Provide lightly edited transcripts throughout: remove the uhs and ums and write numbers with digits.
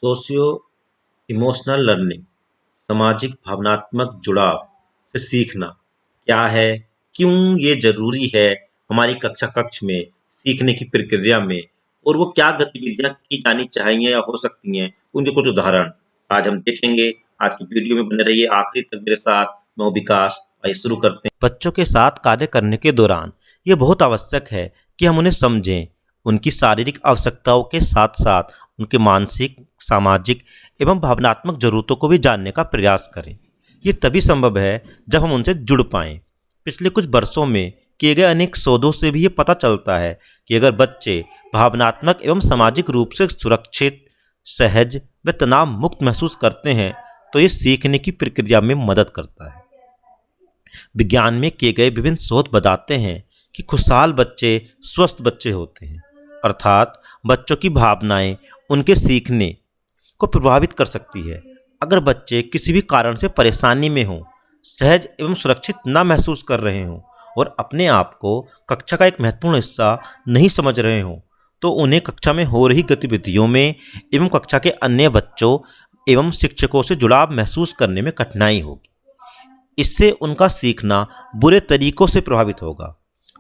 Socio emotional learning, सामाजिक भावनात्मक जुड़ाव से सीखना क्या है, क्यों ये जरूरी है हमारी कक्षा कक्ष में सीखने की प्रक्रिया में, और वो क्या गतिविधियां की जानी चाहिए या हो सकती हैं, उनके कुछ उदाहरण आज हम देखेंगे। आज की वीडियो में बने रहिए आखिरी तक मेरे साथ। मैं हूं विकास। आइए शुरू करते हैं। बच्चों के साथ कार्य करने के दौरान ये बहुत आवश्यक है कि हम उन्हें समझें, उनकी शारीरिक आवश्यकताओं के साथ साथ उनके मानसिक, सामाजिक एवं भावनात्मक ज़रूरतों को भी जानने का प्रयास करें। ये तभी संभव है जब हम उनसे जुड़ पाएं। पिछले कुछ वर्षों में किए गए अनेक शोधों से भी ये पता चलता है कि अगर बच्चे भावनात्मक एवं सामाजिक रूप से सुरक्षित, सहज व तनाव मुक्त महसूस करते हैं तो ये सीखने की प्रक्रिया में मदद करता है। विज्ञान में किए गए विभिन्न शोध बताते हैं कि खुशहाल बच्चे स्वस्थ बच्चे होते हैं, अर्थात बच्चों की भावनाएं उनके सीखने को प्रभावित कर सकती है। अगर बच्चे किसी भी कारण से परेशानी में हों, सहज एवं सुरक्षित ना महसूस कर रहे हों और अपने आप को कक्षा का एक महत्वपूर्ण हिस्सा नहीं समझ रहे हों, तो उन्हें कक्षा में हो रही गतिविधियों में एवं कक्षा के अन्य बच्चों एवं शिक्षकों से जुड़ाव महसूस करने में कठिनाई होगी। इससे उनका सीखना बुरे तरीकों से प्रभावित होगा।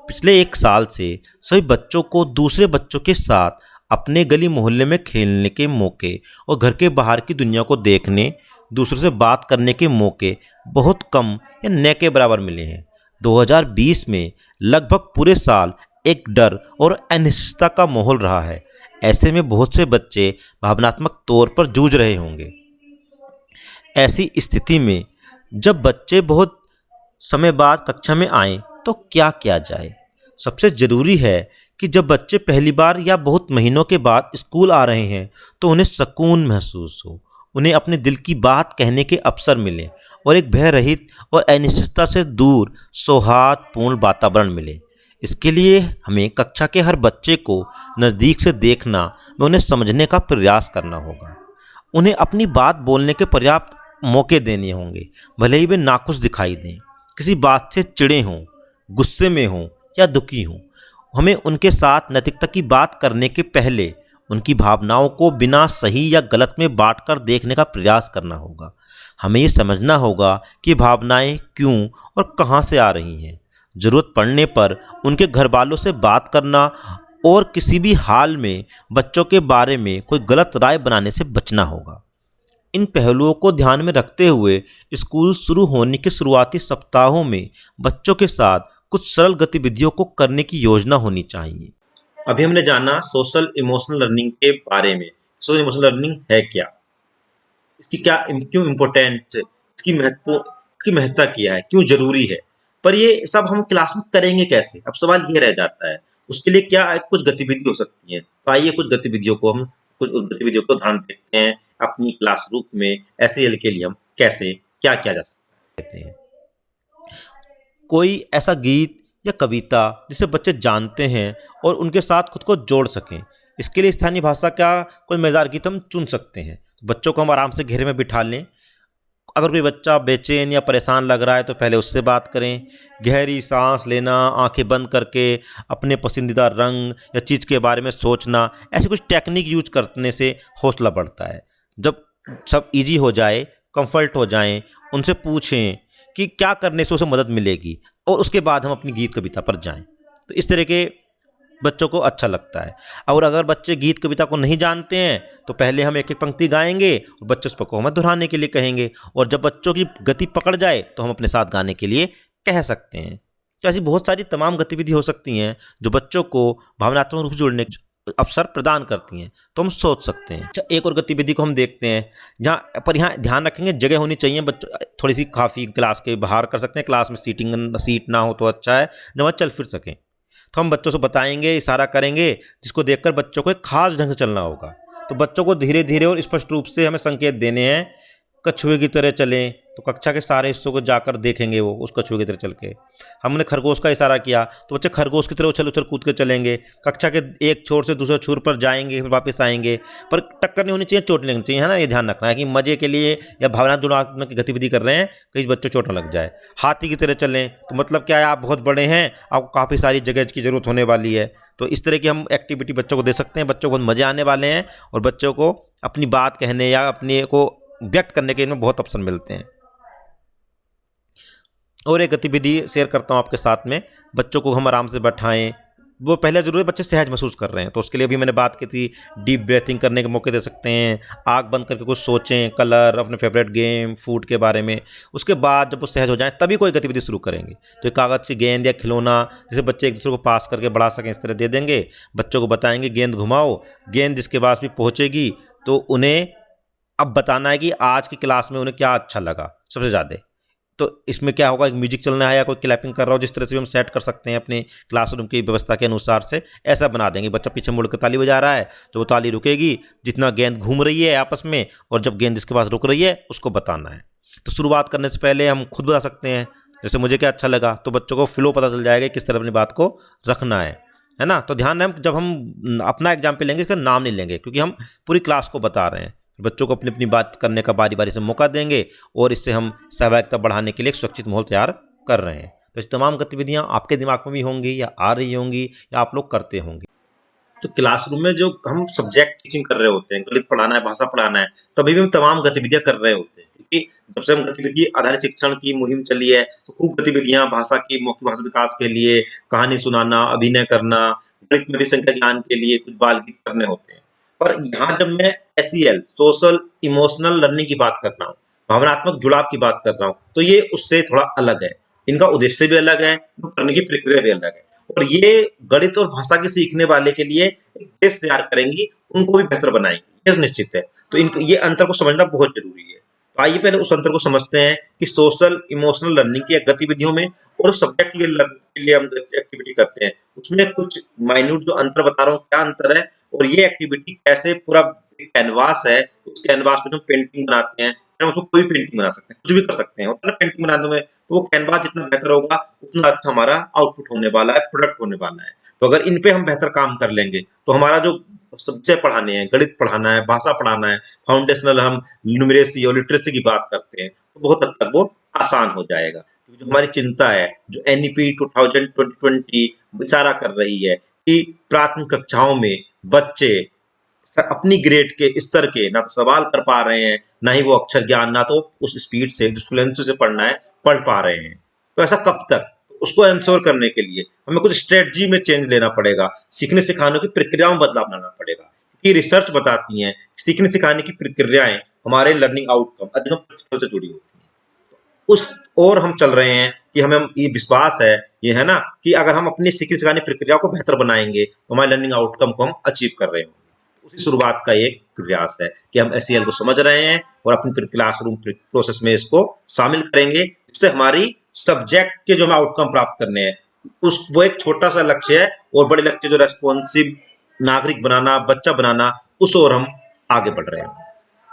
पिछले एक साल से सभी बच्चों को दूसरे बच्चों के साथ अपने गली मोहल्ले में खेलने के मौके और घर के बाहर की दुनिया को देखने, दूसरों से बात करने के मौके बहुत कम या न के बराबर मिले हैं। 2020 में लगभग पूरे साल एक डर और अनिश्चितता का माहौल रहा है। ऐसे में बहुत से बच्चे भावनात्मक तौर पर जूझ रहे होंगे। ऐसी स्थिति में जब बच्चे बहुत समय बाद कक्षा में आएं तो क्या किया जाए? सबसे ज़रूरी है कि जब बच्चे पहली बार या बहुत महीनों के बाद स्कूल आ रहे हैं तो उन्हें सुकून महसूस हो, उन्हें अपने दिल की बात कहने के अवसर मिले और एक भय रहित और अनिश्चितता से दूर सौहार्दपूर्ण वातावरण मिले। इसके लिए हमें कक्षा के हर बच्चे को नज़दीक से देखना व उन्हें समझने का प्रयास करना होगा। उन्हें अपनी बात बोलने के पर्याप्त मौके देने होंगे, भले ही वे नाखुश दिखाई दें, किसी बात से चिढ़े हों, गुस्से में हों या दुखी हों। हमें उनके साथ नैतिकता की बात करने के पहले उनकी भावनाओं को बिना सही या गलत में बांटकर देखने का प्रयास करना होगा। हमें ये समझना होगा कि भावनाएं क्यों और कहाँ से आ रही हैं। ज़रूरत पड़ने पर उनके घर वालों से बात करना और किसी भी हाल में बच्चों के बारे में कोई गलत राय बनाने से बचना होगा। इन पहलुओं को ध्यान में रखते हुए स्कूल शुरू होने के शुरुआती सप्ताहों में बच्चों के साथ कुछ सरल गतिविधियों को करने की योजना होनी चाहिए। अभी हमने जाना सोशल इमोशनल लर्निंग के बारे में। सोशल इमोशनल लर्निंग है क्या, इसकी क्यों इम्पोर्टेंट, इसकी महत्ता क्या है, क्यों जरूरी है, पर ये सब हम क्लास में करेंगे कैसे? अब सवाल ये रह जाता है। उसके लिए क्या कुछ गतिविधि हो सकती है? तो आइए कुछ गतिविधियों को ध्यान देखते हैं अपनी क्लासरूम में। ऐसे के लिए हम कैसे क्या किया जा सकता है? कोई ऐसा गीत या कविता जिसे बच्चे जानते हैं और उनके साथ खुद को जोड़ सकें। इसके लिए स्थानीय भाषा का कोई मज़ेदार गीत हम चुन सकते हैं। बच्चों को हम आराम से घेरे में बिठा लें। अगर कोई बच्चा बेचैन या परेशान लग रहा है तो पहले उससे बात करें। गहरी सांस लेना, आंखें बंद करके अपने पसंदीदा रंग या चीज़ के बारे में सोचना, ऐसे कुछ टेक्निक यूज करने से हौसला बढ़ता है। जब सब इजी हो जाए, कंफर्ट हो जाएं, उनसे पूछें कि क्या करने से उसे मदद मिलेगी और उसके बाद हम अपनी गीत कविता पर जाएं। तो इस तरह के बच्चों को अच्छा लगता है। और अगर बच्चे गीत कविता को नहीं जानते हैं तो पहले हम एक एक पंक्ति गाएंगे और बच्चे उस पर को हमें दोहराने के लिए कहेंगे, और जब बच्चों की गति पकड़ जाए तो हम अपने साथ गाने के लिए कह सकते हैं। तो ऐसी बहुत सारी तमाम गतिविधि हो सकती हैं जो बच्चों को भावनात्मक रूप से जुड़ने के अवसर प्रदान करती हैं। तो हम सोच सकते हैं। अच्छा, एक और गतिविधि को हम देखते हैं यहाँ ध्यान रखेंगे जगह होनी चाहिए। बच्चों थोड़ी सी काफ़ी क्लास के बाहर कर सकते हैं। क्लास में सीट ना हो तो अच्छा है, जब वह चल फिर सकें। तो हम बच्चों से बताएंगे, इशारा करेंगे, जिसको देखकर बच्चों को एक खास ढंग से चलना होगा। तो बच्चों को धीरे धीरे और स्पष्ट रूप से हमें संकेत देने हैं। कछुए की तरह चलें, तो कक्षा के सारे हिस्सों को जाकर देखेंगे वो उस कछुए की तरह चल के। हमने खरगोश का इशारा किया तो बच्चे खरगोश की तरह उछल उछल कूद के चलेंगे। कक्षा के एक छोर से दूसरे छोर पर जाएंगे, फिर वापस आएंगे, पर टक्कर नहीं होनी चाहिए, चोट नहीं लगनी चाहिए, है ना। ये ध्यान रखना है कि मजे के लिए या भावना जुड़ात्मक गतिविधि कर रहे हैं, कहीं बच्चों चोट न लग जाए। हाथी की तरह चलें तो मतलब क्या है, आप बहुत बड़े हैं, आपको काफ़ी सारी जगह की ज़रूरत होने वाली है। तो इस तरह की हम एक्टिविटी बच्चों को दे सकते हैं। बच्चों को बहुत मज़े आने वाले हैं और बच्चों को अपनी बात कहने या अपने को व्यक्त करने के इनमें बहुत अवसर मिलते हैं। और एक गतिविधि शेयर करता हूँ आपके साथ में, बच्चों को हम आराम से बैठाएं। वो पहले ज़रूरी है बच्चे सहज महसूस कर रहे हैं, तो उसके लिए अभी मैंने बात की थी, डीप ब्रीथिंग करने के मौके दे सकते हैं, आँख बंद करके कुछ सोचें, कलर, अपने फेवरेट गेम, फूड के बारे में। उसके बाद जब वो सहज हो जाएं तभी कोई गतिविधि शुरू करेंगे। तो एक कागज़ की गेंद या खिलौना जैसे बच्चे एक दूसरे को पास करके बढ़ा सकें, इस तरह दे देंगे। बच्चों को बताएंगे गेंद घुमाओ, गेंद जिसके पास भी पहुँचेगी तो उन्हें अब बताना है कि आज की क्लास में उन्हें क्या अच्छा लगा सबसे ज़्यादा। तो इसमें क्या होगा, एक म्यूजिक चलना है या कोई क्लैपिंग कर रहा हो, जिस तरह से भी हम सेट कर सकते हैं अपने क्लासरूम की व्यवस्था के अनुसार से, ऐसा बना देंगे। बच्चा पीछे मुड़ कर ताली बजा रहा है तो वो ताली रुकेगी जितना गेंद घूम रही है आपस में, और जब गेंद जिसके पास रुक रही है उसको बताना है। तो शुरुआत करने से पहले हम खुद बता सकते हैं, जैसे मुझे क्या अच्छा लगा, तो बच्चों को फ्लो पता चल जाएगा किस तरह अपनी बात को रखना है ना। तो ध्यान रहे जब हम अपना एग्जाम्पल लेंगे इसका नाम नहीं लेंगे, क्योंकि हम पूरी क्लास को बता रहे हैं। बच्चों को अपनी अपनी बात करने का बारी बारी से मौका देंगे, और इससे हम सहभागिता बढ़ाने के लिए एक सुरक्षित माहौल तैयार कर रहे हैं। तो इस तमाम गतिविधियां आपके दिमाग में भी होंगी या आ रही होंगी या आप लोग करते होंगे। तो क्लासरूम में जो हम सब्जेक्ट टीचिंग कर रहे होते हैं, गणित पढ़ाना है, भाषा पढ़ाना है, तभी भी हम तमाम गतिविधियां कर रहे होते हैं। क्योंकि जब से हम गतिविधि आधारित शिक्षण की मुहिम चली है, तो खूब गतिविधियां भाषा की, मौखिक भाषा विकास के लिए, कहानी सुनाना, अभिनय करना, गणित में भी संख्या ज्ञान के लिए कुछ बाल गीत करने होते हैं। पर यहाँ जब मैं SEL, सोशल इमोशनल लर्निंग की बात कर रहा हूँ, भावनात्मक जुड़ाव की बात कर रहा हूँ, तो ये उससे थोड़ा अलग है। इनका उद्देश्य भी अलग है, करने की प्रक्रिया भी अलग है, और ये गणित और भाषा के सीखने वाले के लिए एक बेस तैयार करेंगी, उनको भी बेहतर बनाएंगी, ये निश्चित है। तो ये अंतर को समझना बहुत जरूरी है। तो आइए पहले उस अंतर को समझते हैं कि सोशल इमोशनल लर्निंग की गतिविधियों में और सब्जेक्ट के लिए हम एक्टिविटी करते हैं, उसमें कुछ माइन्यूट जो अंतर बता रहा हूँ, क्या अंतर है, और ये एक्टिविटी कैसे पूरा कैनवास है, उस कैनवास पे जो पेंटिंग बनाते हैं, हम उसको कोई पेंटिंग बना सकते हैं, कुछ भी कर सकते हैं, उतना पेंटिंग बनाने में, तो वो कैनवास जितना बेहतर होगा उतना अच्छा हमारा आउटपुट होने वाला है, प्रोडक्ट होने वाला है। तो अगर इन पे हम बेहतर काम कर लेंगे तो हमारा जो सब्जेक्ट पढ़ाने हैं, गणित पढ़ाना है, भाषा पढ़ाना है, फाउंडेशनल हम न्यूमरेसी और लिटरेसी की बात करते हैं, तो बहुत हद तक वो आसान हो जाएगा। जो हमारी चिंता है, जो NEP 2020 इशारा कर रही है कि प्राथमिक कक्षाओं में बच्चे अपनी ग्रेड के स्तर के ना तो सवाल कर पा रहे हैं, ना ही वो अक्षर ज्ञान, ना तो उस स्पीड से जो फ्लुएंसी से पढ़ना है पढ़ पा रहे हैं। तो ऐसा कब तक? उसको इंश्योर करने के लिए हमें कुछ स्ट्रेटजी में चेंज लेना पड़ेगा, सीखने सिखाने की प्रक्रियाओं में बदलाव लाना पड़ेगा। क्योंकि रिसर्च बताती है सीखने सिखाने की प्रक्रियाएं हमारे लर्निंग आउटकम अधिगम प्रतिफल से जुड़ी होती हैं। उस और हम चल रहे हैं कि हमें ये विश्वास है, ये है ना, कि अगर हम अपनी सीखने सिखाने प्रक्रिया को बेहतर बनाएंगे तो हमारे लर्निंग आउटकम को हम अचीव कर रहे होंगे। उसी शुरुआत का एक प्रयास है कि हम SEL को समझ रहे हैं और अपनी क्लासरूम प्रोसेस में इसको शामिल करेंगे, जिससे हमारी सब्जेक्ट के जो हमें आउटकम प्राप्त करने हैं उस वो एक छोटा सा लक्ष्य है, और बड़े लक्ष्य जो रेस्पॉन्सिव नागरिक बनाना, बच्चा बनाना, उस ओर हम आगे बढ़ रहे हैं।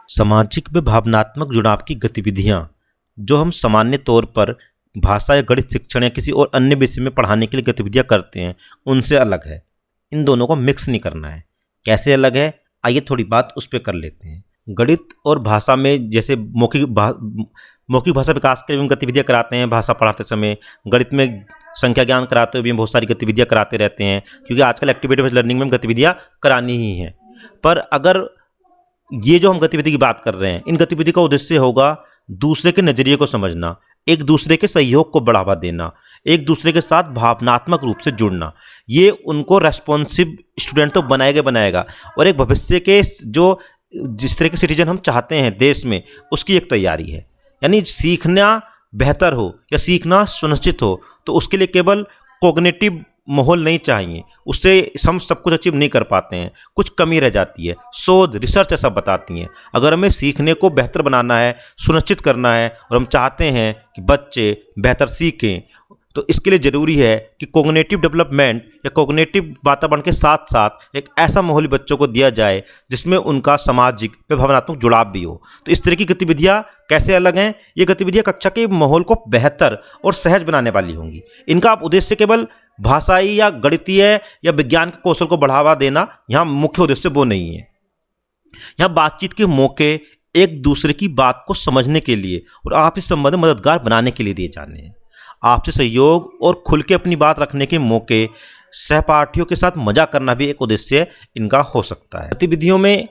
सामाजिक व भावनात्मक जुड़ाव की गतिविधियां जो हम सामान्य तौर पर भाषा या गणित शिक्षण या किसी और अन्य विषय में पढ़ाने के लिए गतिविधियां करते हैं, उनसे अलग है। इन दोनों को मिक्स नहीं करना है। कैसे अलग है, आइए थोड़ी बात उस पर कर लेते हैं। गणित और भाषा में जैसे मौखिक भाषा विकास के लिए हम गतिविधियां कराते हैं भाषा पढ़ाते समय, गणित में संख्या ज्ञान कराते हुए भी हम बहुत सारी गतिविधियां कराते रहते हैं, क्योंकि आजकल एक्टिविटी बेस्ड लर्निंग में हम गतिविधियां करानी ही हैं। पर अगर ये जो हम गतिविधि की बात कर रहे हैं, इन गतिविधि का उद्देश्य होगा दूसरे के नज़रिए को समझना, एक दूसरे के सहयोग को बढ़ावा देना, एक दूसरे के साथ भावनात्मक रूप से जुड़ना। ये उनको रेस्पॉन्सिव स्टूडेंट तो बनाएगा, और एक भविष्य के जो जिस तरह के सिटीजन हम चाहते हैं देश में, उसकी एक तैयारी है। यानी सीखना बेहतर हो या सीखना सुनिश्चित हो, तो उसके लिए केवल कॉग्निटिव माहौल नहीं चाहिए, उससे हम सब कुछ अचीव नहीं कर पाते हैं, कुछ कमी रह जाती है। शोध रिसर्च ऐसा बताती हैं। अगर हमें सीखने को बेहतर बनाना है, सुनिश्चित करना है, और हम चाहते हैं कि बच्चे बेहतर सीखें, तो इसके लिए ज़रूरी है कि कॉग्निटिव डेवलपमेंट या कॉग्निटिव वातावरण के साथ साथ एक ऐसा माहौल बच्चों को दिया जाए जिसमें उनका सामाजिक व भावनात्मक जुड़ाव भी हो। तो इस तरह की गतिविधियाँ कैसे अलग हैं? ये गतिविधियाँ कक्षा के माहौल को बेहतर और सहज बनाने वाली होंगी। इनका आप उद्देश्य केवल भाषाई या गणितीय या विज्ञान के कौशल को बढ़ावा देना यहाँ मुख्य उद्देश्य वो नहीं है। यहाँ बातचीत के मौके एक दूसरे की बात को समझने के लिए और आपसी संबंध मददगार बनाने के लिए दिए जाने हैं। आपसे सहयोग और खुल के अपनी बात रखने के मौके, सहपाठियों के साथ मजा करना भी एक उद्देश्य इनका हो सकता है। गतिविधियों में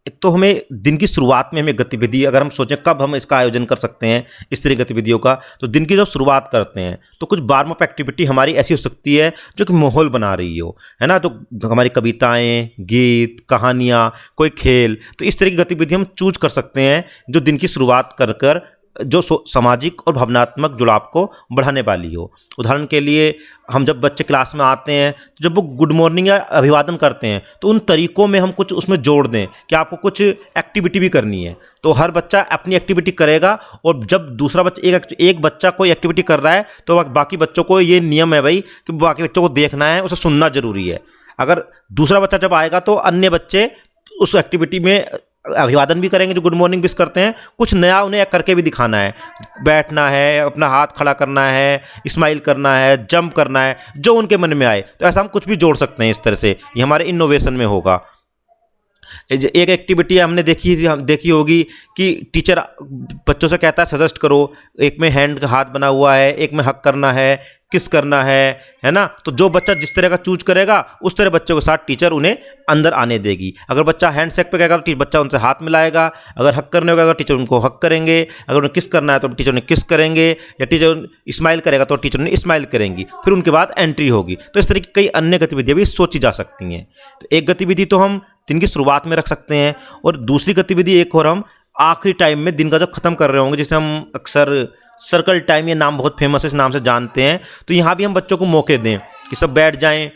एक तो हमें दिन की शुरुआत में हमें गतिविधि, अगर हम सोचें कब हम इसका आयोजन कर सकते हैं इस तरह की गतिविधियों का, तो दिन की जब शुरुआत करते हैं तो कुछ वार्म अप एक्टिविटी हमारी ऐसी हो सकती है जो कि माहौल बना रही हो, है ना। तो हमारी कविताएं, गीत, कहानियाँ, कोई खेल, तो इस तरह की गतिविधि हम चूज कर सकते हैं जो दिन की शुरुआत कर कर जो सामाजिक और भावनात्मक जुड़ाव को बढ़ाने वाली हो। उदाहरण के लिए, हम जब बच्चे क्लास में आते हैं तो जब वो गुड मॉर्निंग या अभिवादन करते हैं तो उन तरीकों में हम कुछ उसमें जोड़ दें कि आपको कुछ एक्टिविटी भी करनी है, तो हर बच्चा अपनी एक्टिविटी करेगा। और जब दूसरा बच्चा एक बच्चा कोई एक्टिविटी कर रहा है तो बाकी बच्चों को ये नियम है भाई कि बाकी बच्चों को देखना है, उसे सुनना जरूरी है। अगर दूसरा बच्चा जब आएगा तो अन्य बच्चे उस एक्टिविटी में अभिवादन भी करेंगे जो गुड मॉर्निंग विश करते हैं, कुछ नया उन्हें करके भी दिखाना है, बैठना है, अपना हाथ खड़ा करना है, स्माइल करना है, जंप करना है, जो उनके मन में आए। तो ऐसा हम कुछ भी जोड़ सकते हैं, इस तरह से ये हमारे इनोवेशन में होगा। एक एक्टिविटी हमने देखी होगी कि टीचर बच्चों से कहता है सजेस्ट करो, एक में हैंड हाथ बना हुआ है, एक में हक करना है, किस करना है ना। तो जो बच्चा जिस तरह का चूज करेगा उस तरह बच्चों के साथ टीचर उन्हें अंदर आने देगी। अगर बच्चा हैंड शेक पे कहेगा तो बच्चा उनसे हाथ मिलाएगा, अगर हक करने होगा तो टीचर उनको हक करेंगे, अगर उन्हें किस करना है तो टीचर उन्हें किस करेंगे, या टीचर स्माइल करेगा तो टीचर उन्हें स्माइल करेंगी, फिर उनके बाद एंट्री होगी। तो इस तरह की कई अन्य गतिविधियाँ भी सोची जा सकती हैं। तो एक गतिविधि तो हम दिन की शुरुआत में रख सकते हैं, और दूसरी गतिविधि एक और हम आखिरी टाइम में दिन का जब खत्म कर रहे होंगे, जिसे हम अक्सर सर्कल टाइम, ये नाम बहुत फेमस है, इस नाम से जानते हैं। तो यहाँ भी हम बच्चों को मौके दें कि सब बैठ जाएं,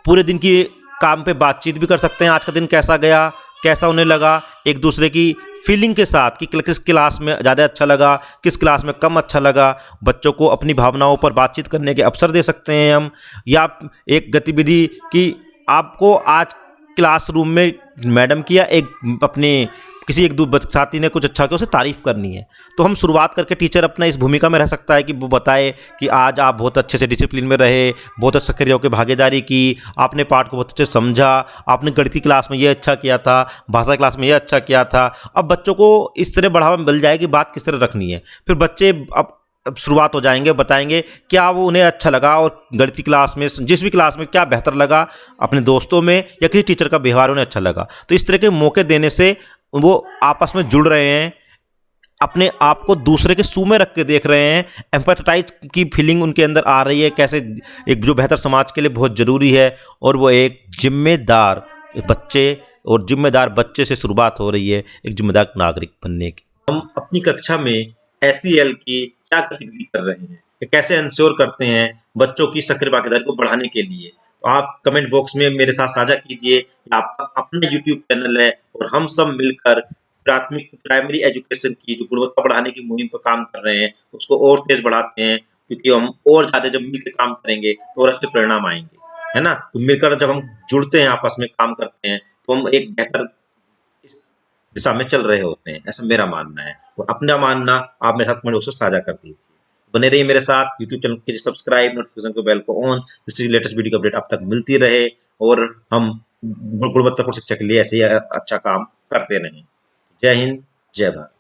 पूरे दिन की काम पे बातचीत भी कर सकते हैं, आज का दिन कैसा गया, कैसा उन्हें लगा, एक दूसरे की फीलिंग के साथ कि किस क्लास में ज़्यादा अच्छा लगा, किस क्लास में कम अच्छा लगा। बच्चों को अपनी भावनाओं पर बातचीत करने के अवसर दे सकते हैं हम। या एक गतिविधि कि आपको आज क्लासरूम में मैडम की या एक अपने किसी एक साथी ने कुछ अच्छा किया, उसे तारीफ करनी है, तो हम शुरुआत करके टीचर अपना इस भूमिका में रह सकता है कि वो बताए कि आज आप बहुत अच्छे से डिसिप्लिन में रहे, बहुत सक्रिय होकर भागीदारी की, आपने पाठ को बहुत अच्छे से समझा, आपने गणित की क्लास में ये अच्छा किया था, भाषा क्लास में ये अच्छा किया था। अब बच्चों को इस तरह बढ़ावा मिल जाएगी बात किस तरह रखनी है। फिर बच्चे अब शुरुआत हो जाएंगे, बताएंगे क्या वो उन्हें अच्छा लगा, और गणित की क्लास में, जिस भी क्लास में क्या बेहतर लगा, अपने दोस्तों में या किसी टीचर का व्यवहार उन्हें अच्छा लगा। तो इस तरह के मौके देने से वो आपस में जुड़ रहे हैं, अपने आप को दूसरे के शू में रख के देख रहे हैं, एम्पैथेटाइज की फीलिंग उनके अंदर आ रही है, कैसे एक जो बेहतर समाज के लिए बहुत ज़रूरी है। और वो एक जिम्मेदार बच्चे और जिम्मेदार बच्चे से शुरुआत हो रही है, एक जिम्मेदार नागरिक बनने की। हम अपनी कक्षा में एसईएल की क्या गतिविधि कर रहे हैं, ये कैसे इंश्योर करते हैं बच्चों की सक्रिय भागीदारी को बढ़ाने के लिए। तो आप कमेंट बॉक्स में मेरे साथ साझा कीजिए कि आपका अपना यूट्यूब चैनल है और हम सब मिलकर प्राथमिक प्राइमरी एजुकेशन की जो गुणवत्ता बढ़ाने की मुहिम पर काम कर रहे हैं, उसको और तेज बढ़ाते हैं, क्योंकि हम और ज्यादा जब मिलकर काम करेंगे तो और अच्छे परिणाम आएंगे, है ना। तो मिलकर जब हम जुड़ते हैं, आपस में काम करते हैं, तो हम एक बेहतर दिशा में चल रहे होते हैं, ऐसा मेरा मानना है। तो अपना मानना आप मेरे साथ कमेंट बॉक्स में साझा कर दीजिए। बने रहिए मेरे साथ, यूट्यूब चैनल कीजिए सब्सक्राइब, नोटिफिकेशन को बेल को ऑन, जिससे लेटेस्ट वीडियो की अपडेट आप तक मिलती रहे और हम गुणवत्तापूर्ण शिक्षा के लिए ऐसे ही अच्छा काम करते रहें। जय हिंद, जय भारत।